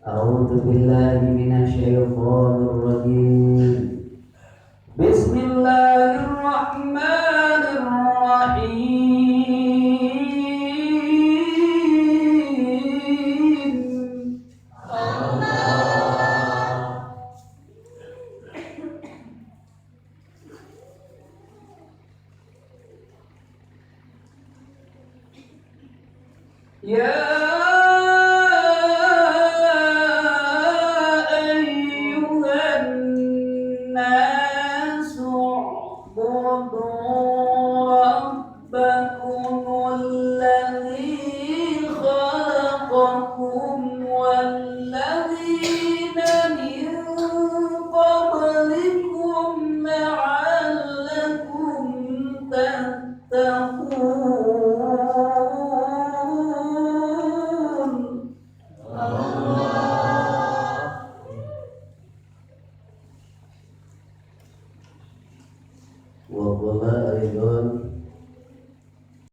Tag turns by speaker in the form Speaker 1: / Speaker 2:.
Speaker 1: أعوذ بالله من الشيطان الرجيم. بسم الله الرحمن الرحيم. يا أيها الناس اعبدوا ربكم الذي خلقكم والذين من قبلكم لعلكم تتقون. وقال أيضا